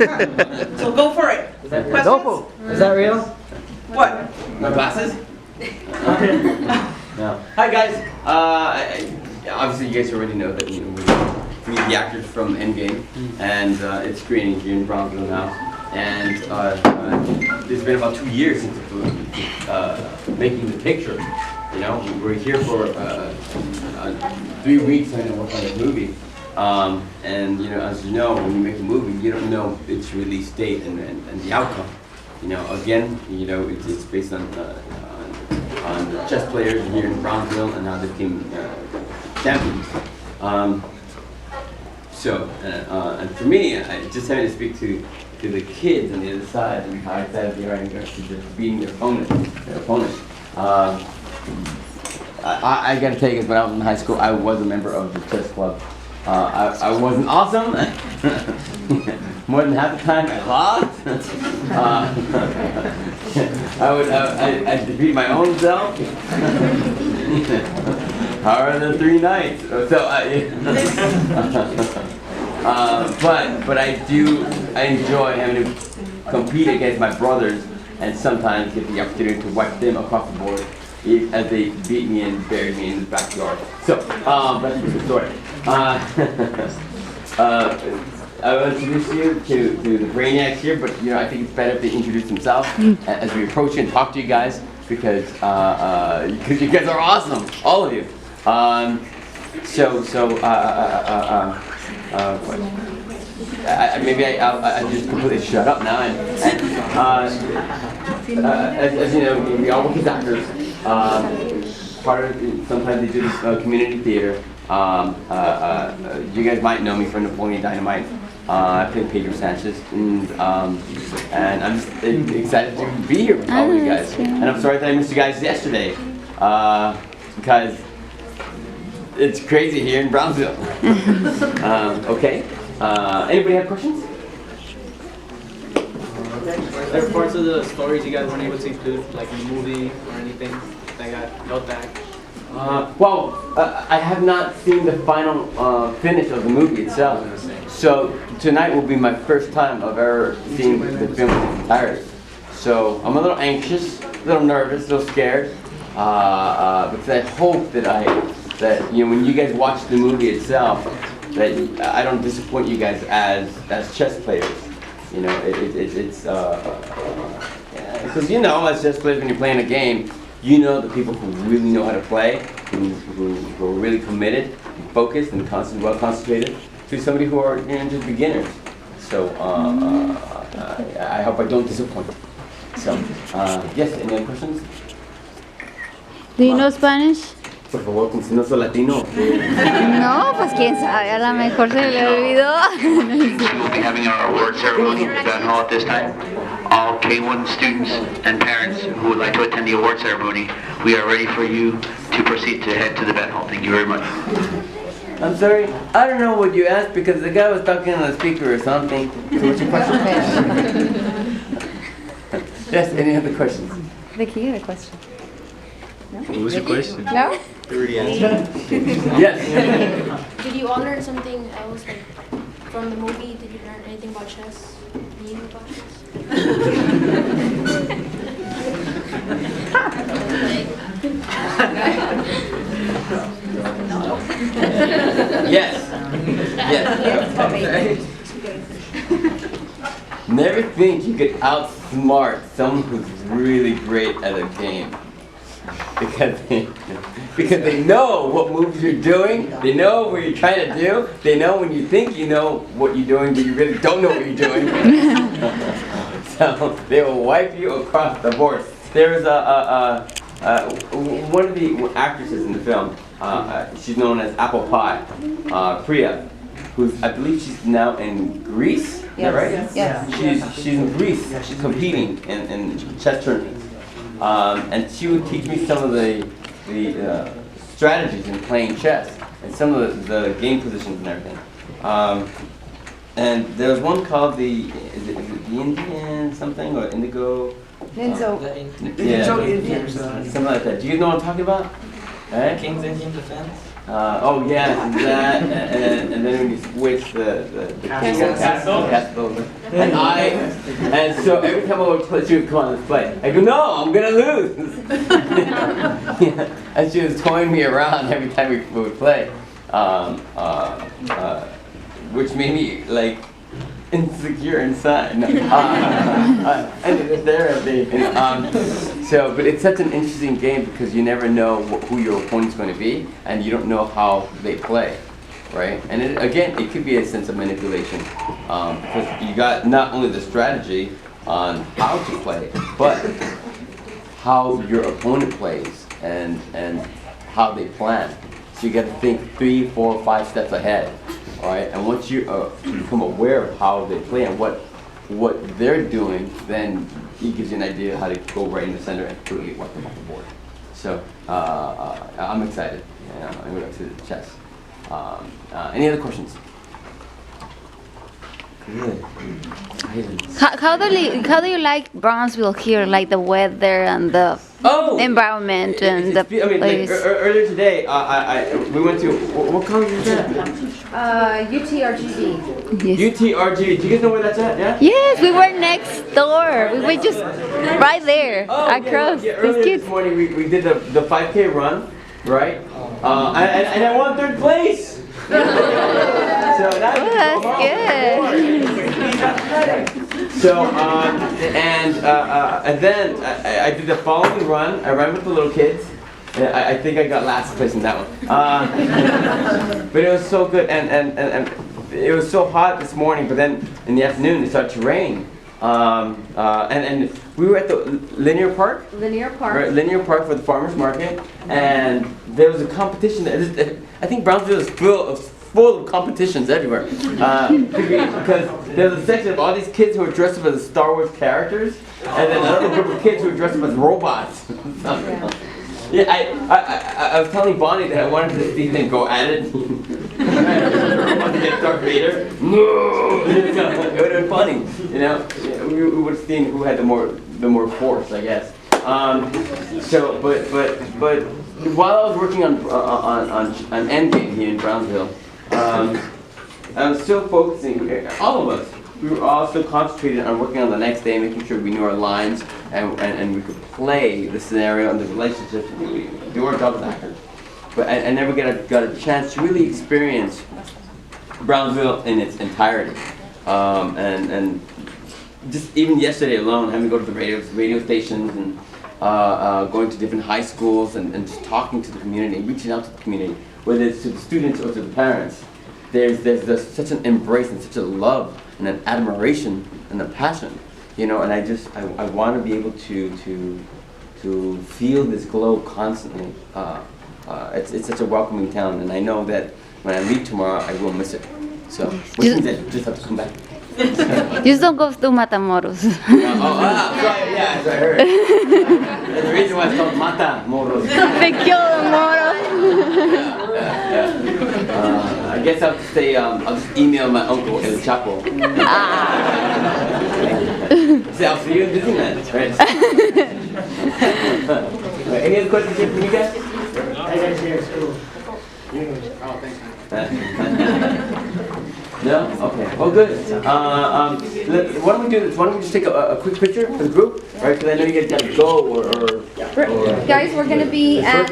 So go for it. Questions? Is that real? What? My glasses? No. Hi guys. Obviously you guys already know that we meet the actors from Endgame, and it's screening here in Brownsville now. And it's been about 2 years since making the picture. You know, we're here for 3 weeks trying to work on this movie. And you know, as you know, when you make a movie, you don't know its release date and the outcome. You know, again, you know, it's based on chess players here in Brownsville and how they became champions. And for me, I just having to speak to the kids on the other side and how excited they are to just beating their opponent. I gotta tell you guys, when I was in high school, I was a member of the chess club. I wasn't awesome. More than half the time I lost. I defeat my own self. How are the 3 nights? So but I enjoy having to compete against my brothers and sometimes get the opportunity to wipe them across the board as they beat me and buried me in the backyard. So that's a good story. I will introduce you to the Brainiacs here, but you know, I think it's better if they introduce themselves as we approach and talk to you guys because you guys are awesome, all of you. Maybe I'll just completely shut up now. As you know, we all work as actors. Part of sometimes they do this community theater. You guys might know me from Napoleon Dynamite. I play Pedro Sanchez, and I'm just excited to be here with all of you guys. And I'm sorry that I missed you guys yesterday, because it's crazy here in Brownsville. Okay. Anybody have questions? Are there parts of the stories you guys weren't able to include, like in the movie or anything that got held back? I have not seen the final finish of the movie itself. So tonight will be my first time of ever seeing the film in its entirety. So I'm a little anxious, a little nervous, a little scared. Because I hope that you know, when you guys watch the movie itself, that I don't disappoint you guys as chess players. You know, it's because you know, as chess players, when you're playing a game, you know the people who really know how to play, who are really committed, and focused, and well concentrated, to somebody who are, you know, just beginners. So I hope I don't disappoint. So yes, any other questions? Do you know Spanish? Por favor, si no soy latino. No, pues quién sabe, a lo mejor se le olvidó. We'll be having our award ceremony at the Van Hall at this time. All K1 students and parents who would like to attend the award ceremony, we are ready for you to proceed to head to the Van Hall. Thank you very much. I'm sorry, I don't know what you asked because the guy was talking on the speaker or something. So what's your question? Yes, any other questions? Vicky, you had a question. No? What was your question? No? You already answered. Yes. Did you all learn something else, like from the movie? Did you learn anything about chess? New about chess? Yes. Yes. Never think you could outsmart someone who's really great at a game. Because they know what moves you're doing, they know what you're trying to do, they know when you think you know what you're doing, but you really don't know what you're doing. So they will wipe you across the board. There's one of the actresses in the film, she's known as Apple Pie, Priya, who's, I believe she's now in Greece, is that right? Yes. She's in Greece, she's competing in chess tournaments. And she would teach me some of the strategies in playing chess and some of the game positions and everything. And there was one called is it the Indian something or Indigo? Ninja. Yeah, something like that. Do you know what I'm talking about? Right? King's Indian Defense? Oh yeah, that, and then when you switch the castle, and so every time I would play, she would come on, let's play. I go, no, I'm gonna lose. Yeah. And she was toying me around every time we would play, which made me like insecure inside. No. And it was there, so, but it's such an interesting game because you never know who your opponent's going to be, and you don't know how they play, right? And again, it could be a sense of manipulation, because you got not only the strategy on how to play, but how your opponent plays and how they plan. So you got to think 3, 4, 5 steps ahead. All right, and once you become aware of how they play and what they're doing, then it gives you an idea how to go right in the center and quickly wipe them off the board. So I'm excited. I'm going to the chess. Any other questions? Good. How do you like Brownsville here? Like the weather and the environment and the place? Earlier today, we went to what college is that? UTRGV. Yes. UTRG. Do you guys know where that's at? Yeah. Yes, we were next door. We were just right there across. Yeah, It's earlier cute. this morning we did the 5K run, right? And I won 3rd place. So That's good. So and then I did the following run. I ran with the little kids. I think I got last place in that one. But it was so good, and it was so hot this morning. But then in the afternoon it started to rain. And we were at the Linear Park. Right, Linear Park for the farmers market, and there was a competition. I think Brownsville is full of competitions everywhere, because there's a section of all these kids who are dressed up as Star Wars characters, and then another group of kids who are dressed up as robots. Yeah, I was telling Bonnie that I wanted to see them go at it. I wanted to get Darth Vader. No, it would have been funny, you know. We would have seen who had the more force, I guess. So, but while I was working on Endgame here in Brownsville, I was still focusing. All of us, we were all still concentrated on working on the next day, making sure we knew our lines and we could play the scenario and the relationships. We do our job as actors. But I never got a chance to really experience Brownsville in its entirety. And just even yesterday alone, having to go to the radio stations and going to different high schools and just talking to the community, reaching out to the community, whether it's to the students or to the parents. There's such an embrace and such a love and an admiration and a passion, you know. And I want to be able to feel this glow constantly. It's such a welcoming town, and I know that when I leave tomorrow, I will miss it. So, which means I just have to come back. Just don't go to Matamoros. Yeah, as I heard. That's the reason why it's called Matamoros. They kill the moros. I guess I'll just say, I'll just email my uncle El Chapo. Say, I'll see you in Disneyland, right? Any other questions here from you guys? I guess here at school. Oh, thanks. No? Okay. Well, good. Why don't we do this? Why don't we just take a quick picture for the group, right? Because I know you guys got to go or Guys, we're going to be at